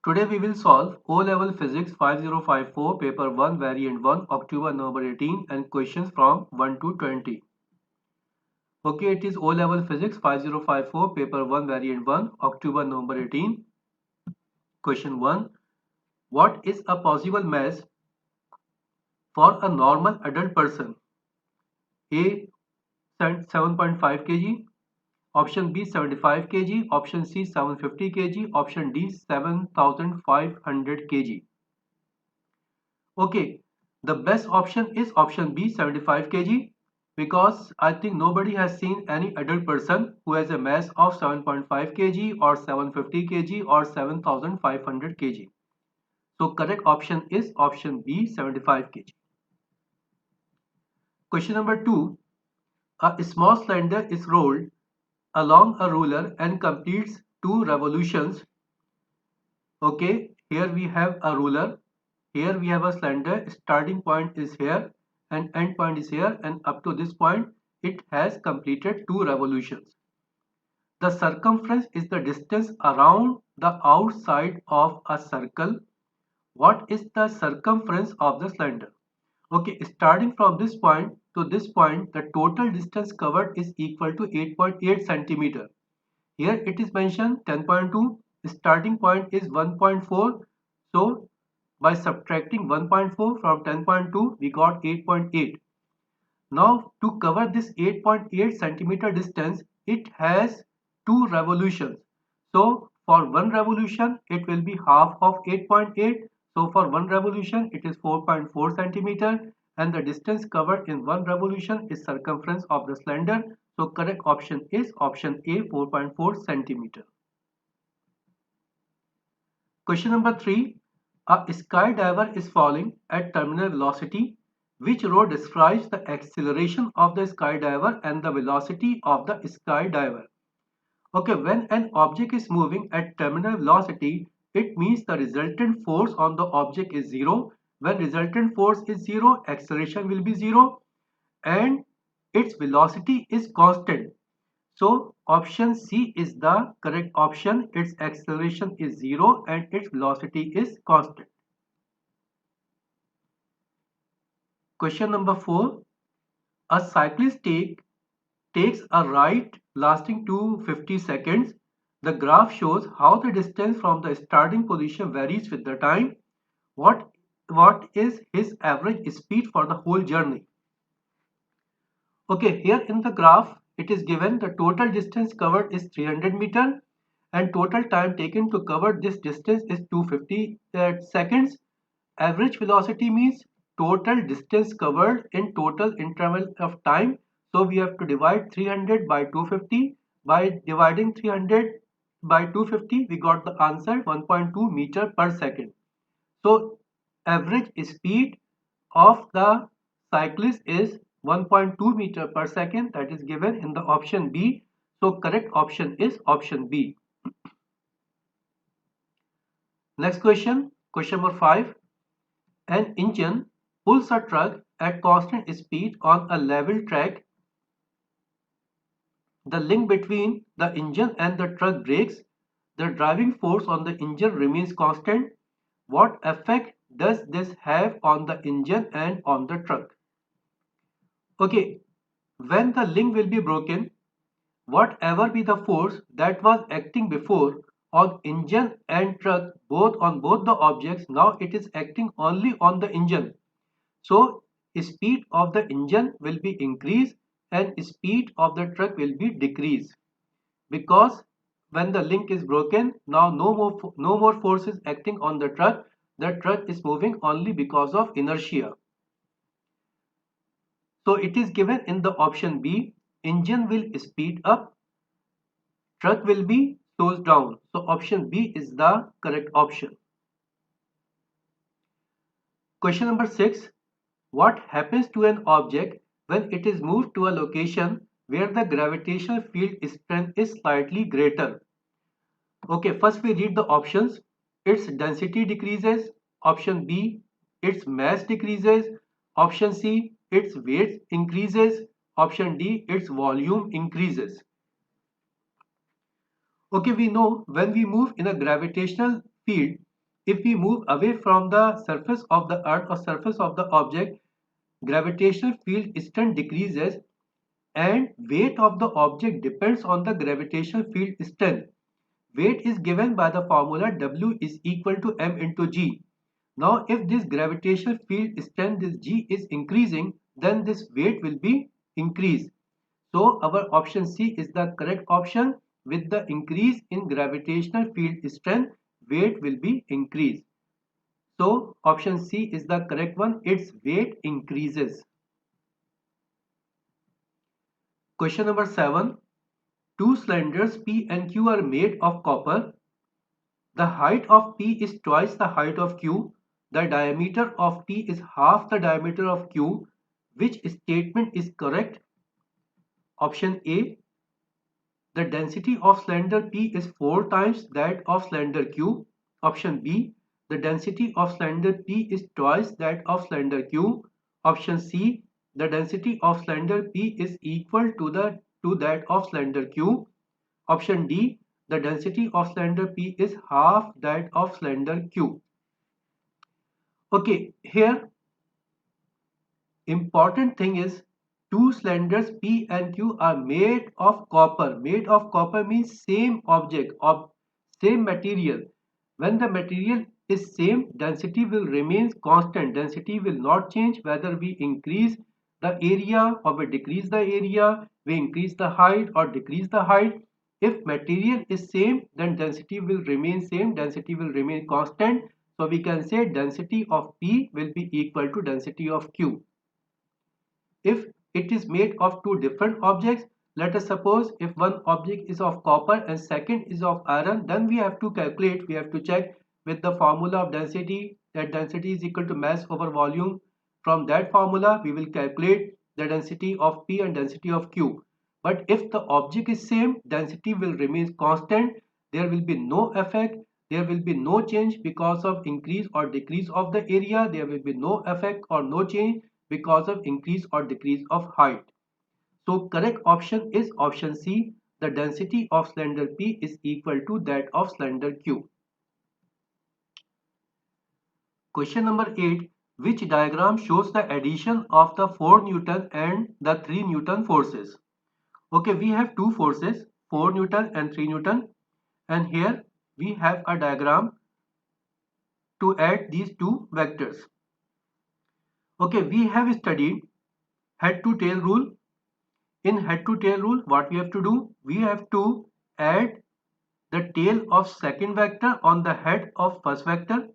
Today we will solve O-Level Physics 5054 Paper 1 Variant 1 October November 18 and questions from 1 to 20. Okay, it is O-Level Physics 5054 Paper 1 Variant 1 October November 18. Question 1. What is a possible mass for a normal adult person? A. 7.5 kg, option B 75 kg, option C 750 kg, option D 7500 kg. Okay, the best option is option B 75 kg because I think nobody has seen any adult person who has a mass of 7.5 kg or 750 kg or 7500 kg. So correct option is option B 75 kg. Question number 2. A small cylinder is rolled along a ruler and completes 2 revolutions. Okay, here we have a ruler. Here we have a cylinder. Starting point is here and end point is here, and up to this point it has completed 2 revolutions. The circumference is the distance around the outside of a circle. What is the circumference of the cylinder? Okay, starting from this point to this point, the total distance covered is equal to 8.8 centimeter. Here it is mentioned 10.2. Starting point is 1.4. So by subtracting 1.4 from 10.2, we got 8.8. Now to cover this 8.8 centimeter distance, it has 2 revolutions. So for one revolution, it will be half of 8.8. So for one revolution, it is 4.4 centimeter, and the distance covered in one revolution is circumference of the cylinder. So correct option is option A 4.4 centimeter. Question number 3. A skydiver is falling at terminal velocity. Which row describes the acceleration of the skydiver and the velocity of the skydiver? Okay, when an object is moving at terminal velocity, it means the resultant force on the object is 0. When resultant force is 0, acceleration will be 0 and its velocity is constant. So option C is the correct option. Its acceleration is 0 and its velocity is constant. Question number 4. A cyclist takes a ride lasting 250 seconds. The graph shows how the distance from the starting position varies with the time. What is his average speed for the whole journey? Okay, here in the graph, it is given the total distance covered is 300 meter and total time taken to cover this distance is 250 seconds. Average velocity means total distance covered in total interval of time. So we have to divide 300 by 250. By dividing 300 by 250, we got the answer 1.2 meter per second. So average speed of the cyclist is 1.2 meter per second, that is given in the option B. So correct option is option B. Next question, question number 5. An engine pulls a truck at constant speed on a level track. The link between the engine and the truck breaks. The driving force on the engine remains constant. What effect does this have on the engine and on the truck? Okay, when the link will be broken, whatever be the force that was acting before on engine and truck, both the objects, now it is acting only on the engine. So speed of the engine will be increased and speed of the truck will be decreased, because when the link is broken, now no more force is acting on the truck. The truck is moving only because of inertia. So it is given in the option B. Engine will speed up, truck will be slows down. So option B is the correct option. Question number 6. What happens to an object when it is moved to a location where the gravitational field strength is slightly greater? Okay, first we read the options. Its density decreases. Option B, its mass decreases. Option C, its weight increases. Option D, its volume increases. Okay, we know when we move in a gravitational field, If we move away from the surface of the earth or surface of the object, gravitational field strength decreases and weight of the object depends on the gravitational field strength. Weight is given by the formula W is equal to m into g. Now if this gravitational field strength, this g, is increasing, then this weight will be increased. So our option C is the correct option. With the increase in gravitational field strength, weight will be increased. So option C is the correct one. Its weight increases. Question number 7. Two cylinders P and Q are made of copper. The height of P is twice the height of Q. The diameter of P is half the diameter of Q. Which statement is correct? Option A. The density of cylinder P is 4 times that of cylinder Q. Option B. The density of cylinder P is twice that of cylinder Q. Option C. The density of cylinder P is equal to that of cylinder Q. Option D. The density of cylinder P is half that of cylinder Q. Okay, here important thing is two cylinders P and Q are made of copper. Made of copper means same object of same material. When the material is same, density will remain constant. Density will not change whether we increase the area or we decrease the area, we increase the height or decrease the height. If material is same, then density will remain same, density will remain constant. So we can say density of P will be equal to density of Q. If it is made of two different objects, let us suppose if one object is of copper and second is of iron, then we have to calculate, we have to check with the formula of density, that density is equal to mass over volume. From that formula we will calculate the density of P and density of Q. But if the object is same, density will remain constant. There will be no effect, there will be no change because of increase or decrease of the area. There will be no effect or no change because of increase or decrease of height. So correct option is option C. The density of cylinder P is equal to that of cylinder Q. Question number 8. Which diagram shows the addition of the 4 Newton and the 3 Newton forces? Okay, we have two forces, 4 Newton and 3 Newton, and here we have a diagram to add these two vectors. Okay, we have studied head to tail rule. In head to tail rule, what we have to do? We have to add the tail of second vector on the head of first vector.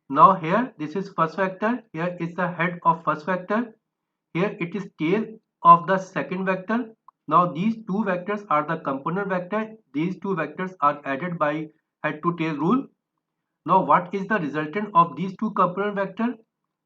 Now here this is first vector, here is the head of first vector, here it is tail of the second vector. Now these two vectors are the component vector. These two vectors are added by head to tail rule. Now what is the resultant of these two component vector?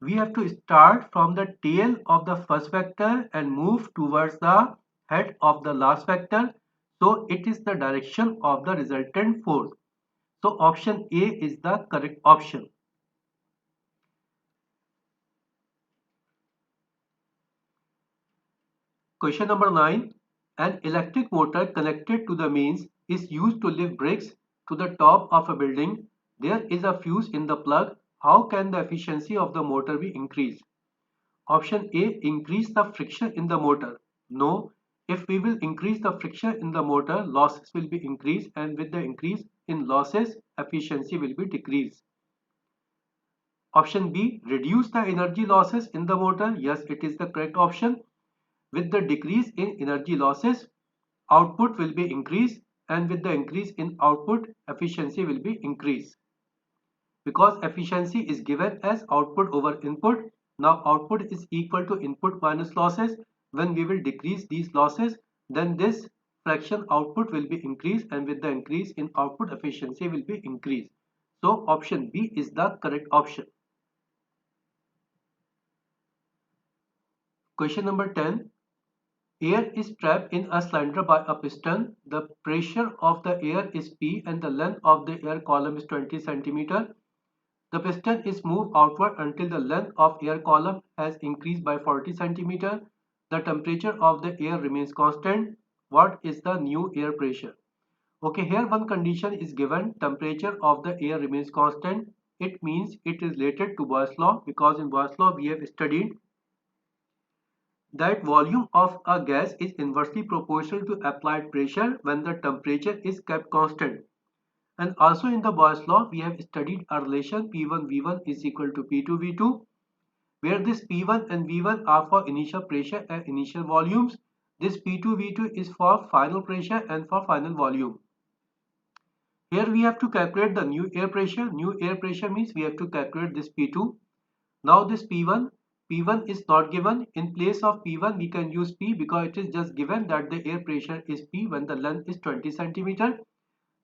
We have to start from the tail of the first vector and move towards the head of the last vector. So it is the direction of the resultant force. So option A is the correct option. Question number 9. An electric motor connected to the mains is used to lift bricks to the top of a building. There is a fuse in the plug. How can the efficiency of the motor be increased? Option A. Increase the friction in the motor. No. If we will increase the friction in the motor, losses will be increased, and with the increase in losses, efficiency will be decreased. Option B. Reduce the energy losses in the motor. Yes, it is the correct option. With the decrease in energy losses, output will be increased, and with the increase in output, efficiency will be increased. Because efficiency is given as output over input. Now output is equal to input minus losses. When we will decrease these losses, then this fraction output will be increased, and with the increase in output, efficiency will be increased. So option B is the correct option. Question number 10. Air is trapped in a cylinder by a piston. The pressure of the air is P and the length of the air column is 20 cm. The piston is moved outward until the length of air column has increased by 40 cm. The temperature of the air remains constant. What is the new air pressure? Okay, here one condition is given, temperature of the air remains constant. It means it is related to Boyle's law, because in Boyle's law we have studied that volume of a gas is inversely proportional to applied pressure when the temperature is kept constant. And also in the Boyle's law we have studied a relation P1 V1 is equal to P2 V2, where this P1 and V1 are for initial pressure and initial volumes. This P2 V2 is for final pressure and for final volume. Here we have to calculate the new air pressure. New air pressure means we have to calculate this P2. Now this P1, P1 is not given. In place of P1 we can use P, because it is just given that the air pressure is P when the length is 20 centimeter.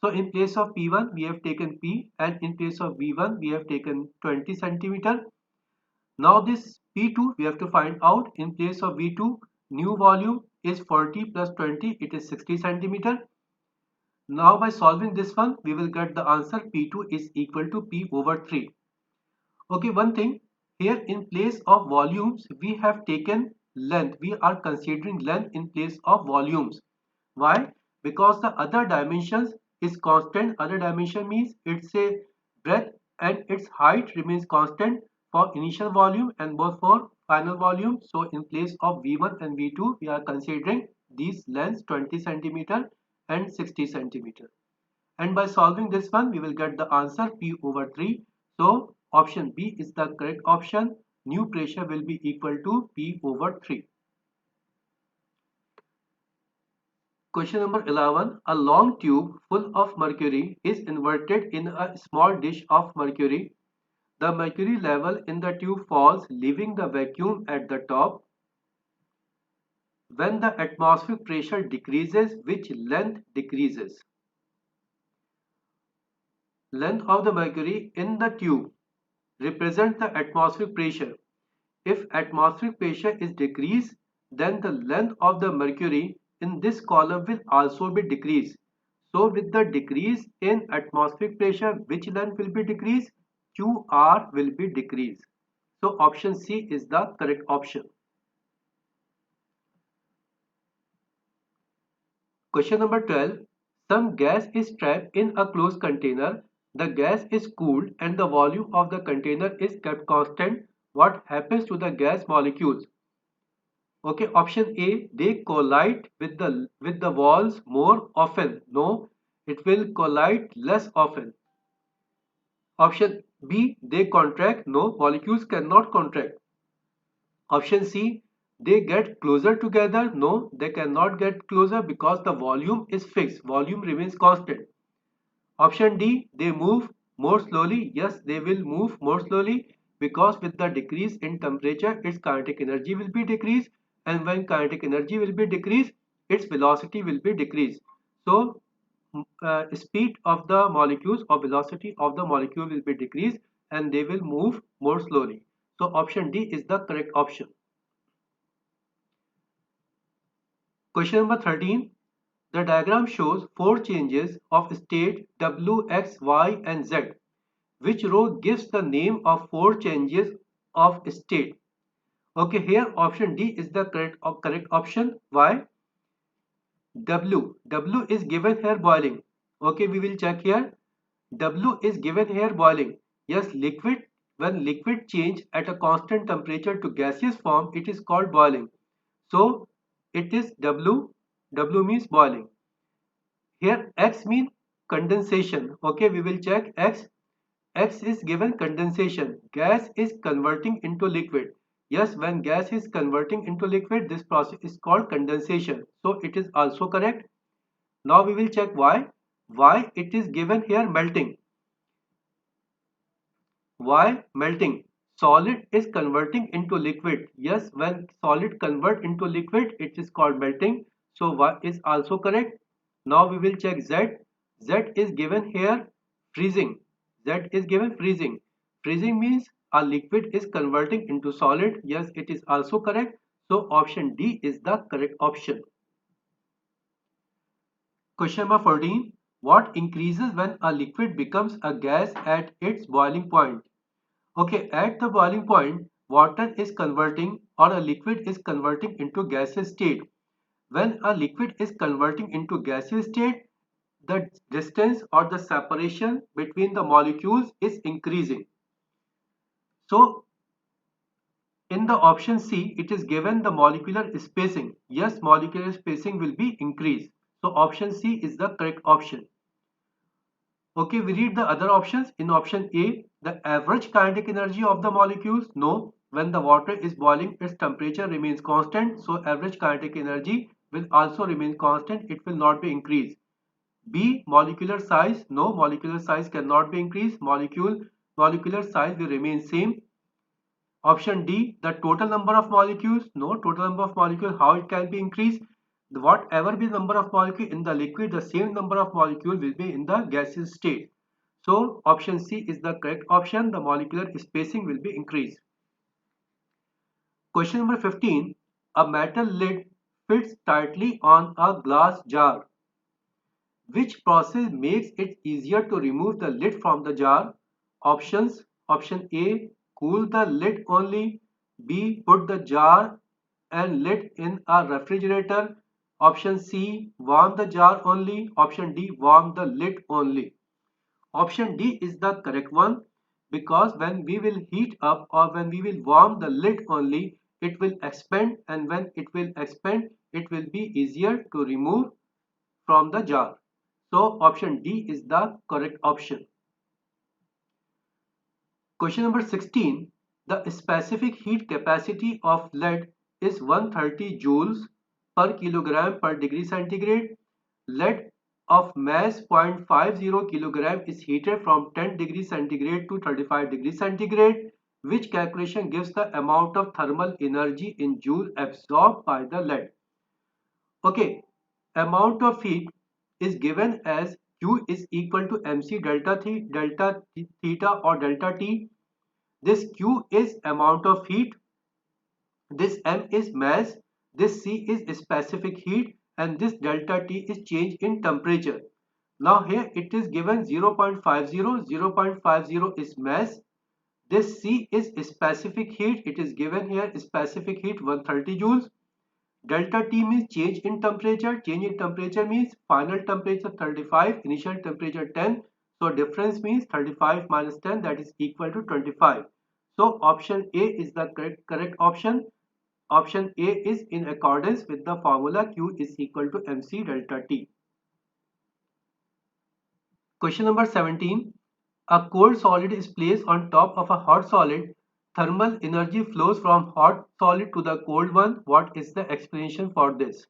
So in place of P1 we have taken P, and in place of V1 we have taken 20 centimeter. Now this P2 we have to find out. In place of V2, new volume is 40 plus 20, it is 60 centimeter. Now by solving this one, we will get the answer P2 is equal to P over 3. Okay, one thing, here in place of volumes, we have taken length. We are considering length in place of volumes. Why? Because the other dimensions is constant. Other dimension means it's a breadth and its height remains constant for initial volume and both for final volume. So in place of V1 and V2, we are considering these lengths 20 centimeter and 60 centimeter. And by solving this one, we will get the answer P over 3. So option B is the correct option. New pressure will be equal to P over 3. Question number 11. A long tube full of mercury is inverted in a small dish of mercury. The mercury level in the tube falls, leaving the vacuum at the top. When the atmospheric pressure decreases, which length decreases? Length of the mercury in the tube represents the atmospheric pressure. If atmospheric pressure is decreased, then the length of the mercury in this column will also be decreased. So with the decrease in atmospheric pressure, which length will be decreased? QR will be decreased. So option C is the correct option. Question number 12. Some gas is trapped in a closed container. The gas is cooled and the volume of the container is kept constant. What happens to the gas molecules? Okay, option A, they collide with the walls more often. No, it will collide less often. Option B, they contract. No, molecules cannot contract. Option C, they get closer together. No, they cannot get closer because the volume is fixed. Volume remains constant. Option D, they move more slowly. Yes, they will move more slowly because with the decrease in temperature, its kinetic energy will be decreased, and when kinetic energy will be decreased, its velocity will be decreased. So, speed of the molecules or velocity of the molecule will be decreased and they will move more slowly. So, option D is the correct option. Question number 13. The diagram shows four changes of state W, X, Y and Z. Which row gives the name of four changes of state? Okay, here option D is the correct option. Why? W is given here boiling. Okay, we will check here. W is given here boiling. Yes, liquid, when liquid change at a constant temperature to gaseous form, it is called boiling. So it is W. W means boiling. Here X means condensation. Okay, we will check X. X is given condensation. Gas is converting into liquid. Yes, when gas is converting into liquid, this process is called condensation. So it is also correct. Now we will check Y. Y, it is given here melting. Y, melting. Solid is converting into liquid. Yes, when solid convert into liquid, it is called melting. So Y is also correct. Now we will check Z. Z is given here freezing. Z is given freezing. Freezing means a liquid is converting into solid. Yes, it is also correct. So option D is the correct option. Question number 14. What increases when a liquid becomes a gas at its boiling point? Okay, at the boiling point, water is converting or a liquid is converting into gaseous state. When a liquid is converting into gaseous state, the distance or the separation between the molecules is increasing. So in the option C, it is given the molecular spacing. Yes, molecular spacing will be increased. So option C is the correct option. Okay, we read the other options. In option A, the average kinetic energy of the molecules. No, when the water is boiling, its temperature remains constant. So average kinetic energy will also remain constant. It will not be increased. B, molecular size. No, molecular size cannot be increased. Molecular size will remain same. Option D, the total number of molecules. No, total number of molecules, how it can be increased? Whatever be the number of molecule in the liquid, the same number of molecule will be in the gaseous state. So option C is the correct option. The molecular spacing will be increased. Question number 15. A metal lid fits tightly on a glass jar. Which process makes it easier to remove the lid from the jar? Options. Option A, cool the lid only. B, put the jar and lid in a refrigerator. Option C, warm the jar only. Option D, warm the lid only. Option D is the correct one, because when we will heat up or when we will warm the lid only, it will expand, and when it will expand, it will be easier to remove from the jar. So option D is the correct option. Question number 16. The specific heat capacity of lead is 130 joules per kilogram per degree centigrade. Lead of mass 0.50 kilogram is heated from 10 degrees centigrade to 35 degrees centigrade. Which calculation gives the amount of thermal energy in joule absorbed by the lead? Okay, amount of heat is given as Q is equal to mc delta theta or delta T. This Q is amount of heat, this M is mass, this C is specific heat, and this delta T is change in temperature. Now here it is given 0.50, 0.50 is mass, this C is specific heat, it is given here specific heat 130 joules. Delta T means change in temperature. Change in temperature means final temperature 35, initial temperature 10. So difference means 35 minus 10, that is equal to 25. So option A is the correct option. Option A is in accordance with the formula Q is equal to mc delta T. Question number 17. A cold solid is placed on top of a hot solid. Thermal energy flows from hot solid to the cold one. What is the explanation for this?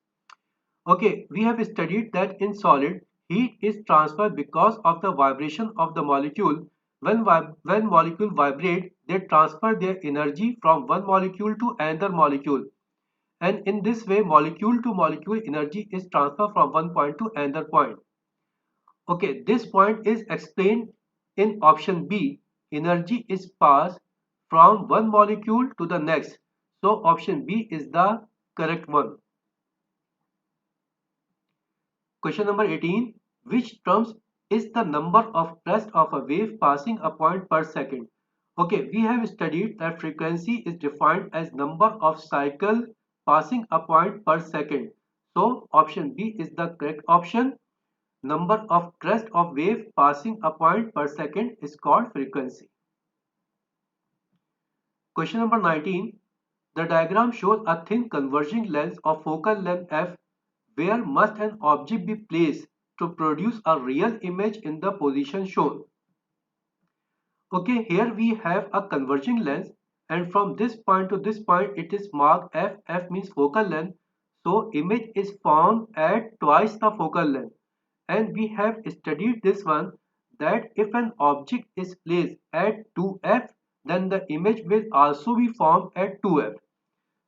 Okay, we have studied that in solid, heat is transferred because of the vibration of the molecule. When molecule vibrate, they transfer their energy from one molecule to another molecule. And in this way, molecule to molecule energy is transferred from one point to another point. Okay, this point is explained in option B. Energy is passed from one molecule to the next. So option B is the correct one. Question number 18. Which terms is the number of crest of a wave passing a point per second? Okay, we have studied that frequency is defined as number of cycle passing a point per second. So option B is the correct option. Number of crest of wave passing a point per second is called frequency. Question number 19. The diagram shows a thin converging lens of focal length f. Where must an object be placed to produce a real image in the position shown? Okay, here we have a converging lens, and from this point to this point it is marked f. F means focal length. So image is formed at twice the focal length. And we have studied this one, that if an object is placed at 2f, then the image will also be formed at 2f.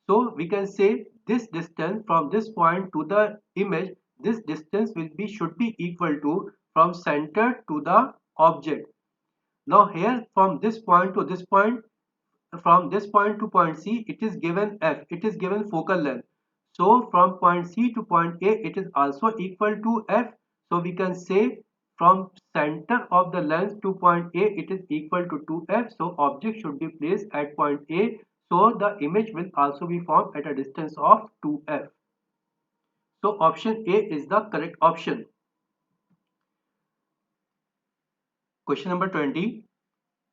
So we can say this distance from this point to the image, this distance should be equal to from center to the object. Now here from this point to this point, from this point to point C, it is given f, it is given focal length. So from point C to point A, it is also equal to f. So we can say from center of the lens to point A, it is equal to 2f. So object should be placed at point A. So the image will also be formed at a distance of 2f. So option A is the correct option. Question number 20.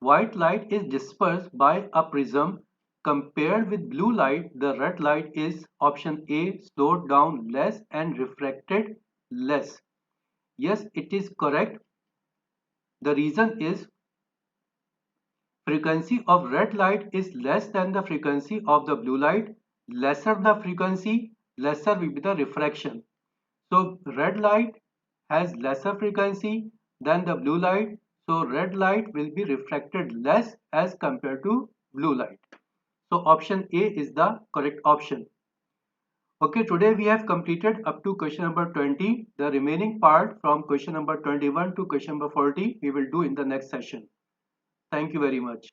White light is dispersed by a prism. Compared with blue light, the red light is option A, slowed down less and refracted less. Yes, it is correct. The reason is frequency of red light is less than the frequency of the blue light. Lesser the frequency, lesser will be the refraction. So red light has lesser frequency than the blue light. So red light will be refracted less as compared to blue light. So option A is the correct option. Okay, today we have completed up to question number 20. The remaining part from question number 21 to question number 40 we will do in the next session. Thank you very much.